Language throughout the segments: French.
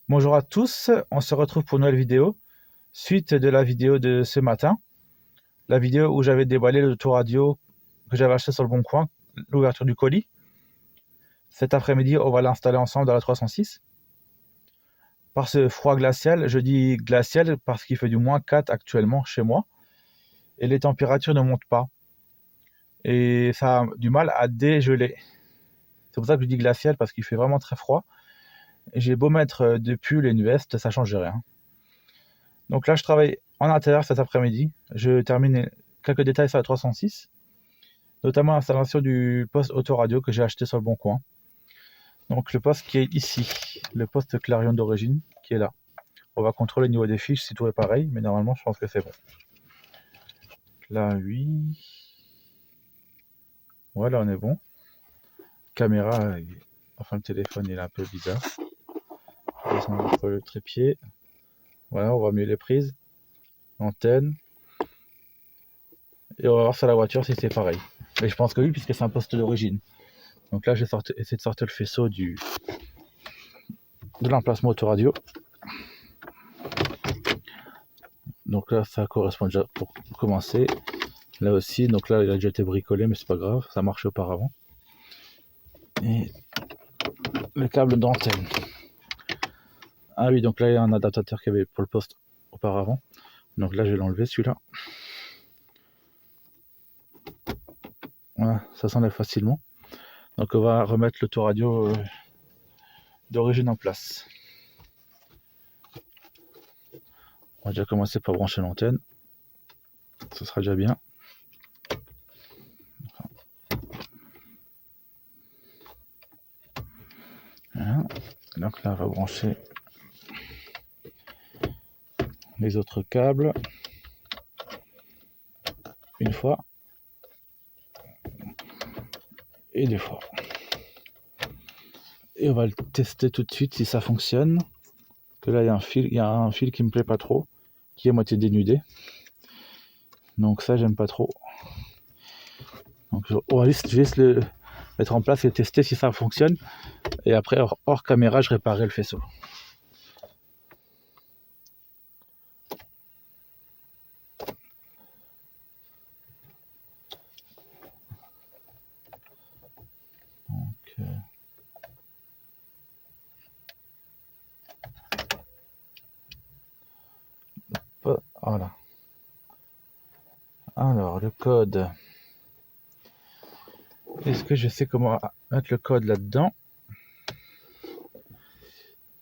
Bonjour à tous, on se retrouve pour une nouvelle vidéo, suite de la vidéo de ce matin, la vidéo où j'avais déballé l'autoradio que j'avais acheté sur le Bon Coin, l'ouverture du colis. Cet après-midi, on va l'installer ensemble dans la 306. Par ce froid glacial, je dis glacial parce qu'il fait du -4 actuellement chez moi, et les températures ne montent pas, et ça a du mal à dégeler. C'est pour ça que je dis glacial, parce qu'il fait vraiment très froid, et j'ai beau mettre des pulls et une veste, ça change rien. Donc là, je travaille en intérieur cet après-midi. Je termine quelques détails sur la 306, notamment l'installation du poste autoradio que j'ai acheté sur le Bon Coin. Donc le poste qui est ici, le poste Clarion d'origine, qui est là. On va contrôler le niveau des fiches si tout est pareil, mais normalement, je pense que c'est bon. Là, oui. Voilà, on est bon. Caméra, enfin le téléphone, il est un peu bizarre. Descendre un peu le trépied. Voilà, on voit mieux les prises. Antenne. Et on va voir sur la voiture si c'est pareil. Mais je pense que oui, puisque c'est un poste d'origine. Donc là, j'ai essayé de sortir le faisceau de l'emplacement autoradio. Donc là, ça correspond déjà pour commencer. Là aussi, donc là, il a déjà été bricolé, mais c'est pas grave, ça marchait auparavant. Et le câble d'antenne. Ah oui, donc là, il y a un adaptateur qu'il y avait pour le poste auparavant. Donc là, je vais l'enlever celui-là. Voilà, ça s'enlève facilement. Donc on va remettre l'autoradio d'origine en place. On va déjà commencer par brancher l'antenne. Ce sera déjà bien. Voilà. Donc là, on va brancher les autres câbles. Une fois. Et deux fois. Et on va le tester tout de suite si ça fonctionne. Que là, il y a un fil qui me plaît pas trop, qui est à moitié dénudé. Donc ça, j'aime pas trop. Donc on va juste le mettre en place et tester si ça fonctionne. Et après, hors caméra, je réparerai le faisceau. Donc, voilà. Alors, le code. Est-ce que je sais comment mettre le code là-dedans?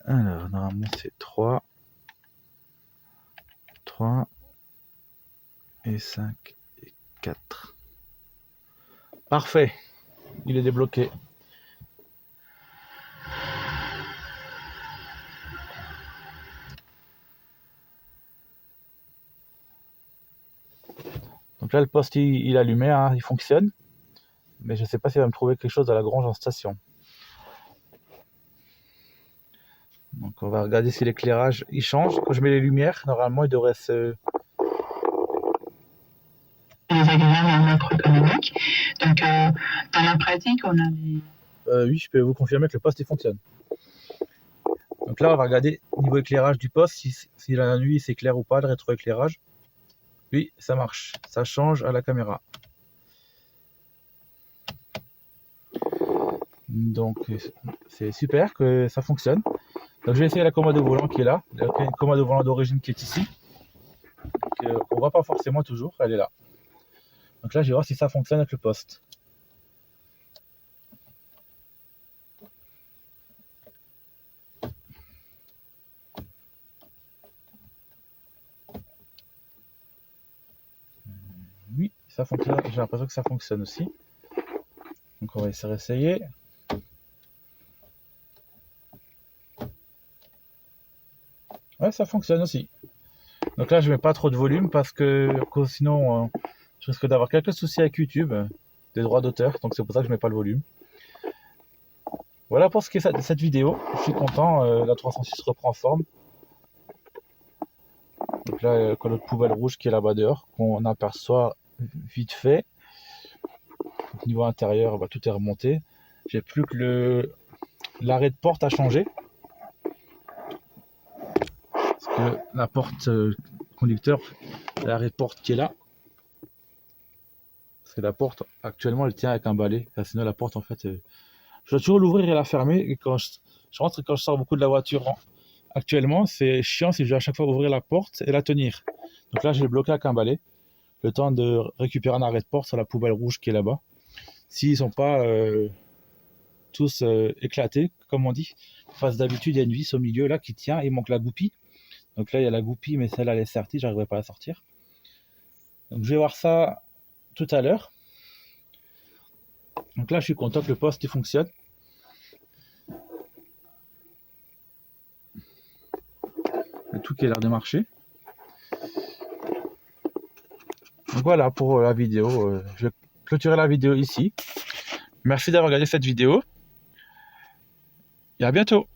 Alors, normalement, c'est 3 et 5 et 4. Parfait. Il est débloqué. Donc là, le poste, il allumait, hein, il fonctionne. Mais je ne sais pas s'il va me trouver quelque chose à la grange en station. Donc on va regarder si l'éclairage il change. Quand je mets les lumières, normalement il devrait se... Les agréables macroéconomiques. Donc dans la pratique, on a des... oui, je peux vous confirmer que le poste il fonctionne. Donc là, on va regarder niveau éclairage du poste, si la nuit c'est clair ou pas, le rétroéclairage. Oui, ça marche. Ça change à la caméra. Donc c'est super que ça fonctionne. Donc je vais essayer la commode au volant qui est là. La commode au volant d'origine qui est ici. On ne voit pas forcément toujours, elle est là. Donc là, je vais voir si ça fonctionne avec le poste. Oui, ça fonctionne. J'ai l'impression que ça fonctionne aussi. Donc on va essayer. Ouais, ça fonctionne aussi. Donc là, je mets pas trop de volume parce que sinon, je risque d'avoir quelques soucis avec YouTube, des droits d'auteur. Donc c'est pour ça que je mets pas le volume. Voilà pour ce qui est de cette vidéo. Je suis content. La 306 reprend forme. Donc là, quand notre poubelle rouge qui est là-bas dehors, qu'on aperçoit vite fait. Donc, niveau intérieur, bah, tout est remonté. J'ai plus que l'arrêt de porte à changer. la porte conducteur, l'arrêt de porte qui est là. Parce que la porte, actuellement, elle tient avec un balai. Sinon, la porte, en fait, je dois toujours l'ouvrir et la fermer. Et quand je rentre et quand je sors beaucoup de la voiture, actuellement, c'est chiant si je dois à chaque fois ouvrir la porte et la tenir. Donc là, j'ai bloqué avec un balai. Le temps de récupérer un arrêt de porte sur la poubelle rouge qui est là-bas. S'ils ne sont pas tous éclatés, comme on dit. Parce d'habitude, il y a une vis au milieu là qui tient, il manque la goupille. Donc là, il y a la goupille, mais celle-là, elle est sortie, j'arriverai pas à la sortir. Donc je vais voir ça tout à l'heure. Donc là, je suis content que le poste il fonctionne. Le tout qui a l'air de marcher. Donc voilà pour la vidéo. Je vais clôturer la vidéo ici. Merci d'avoir regardé cette vidéo. Et à bientôt.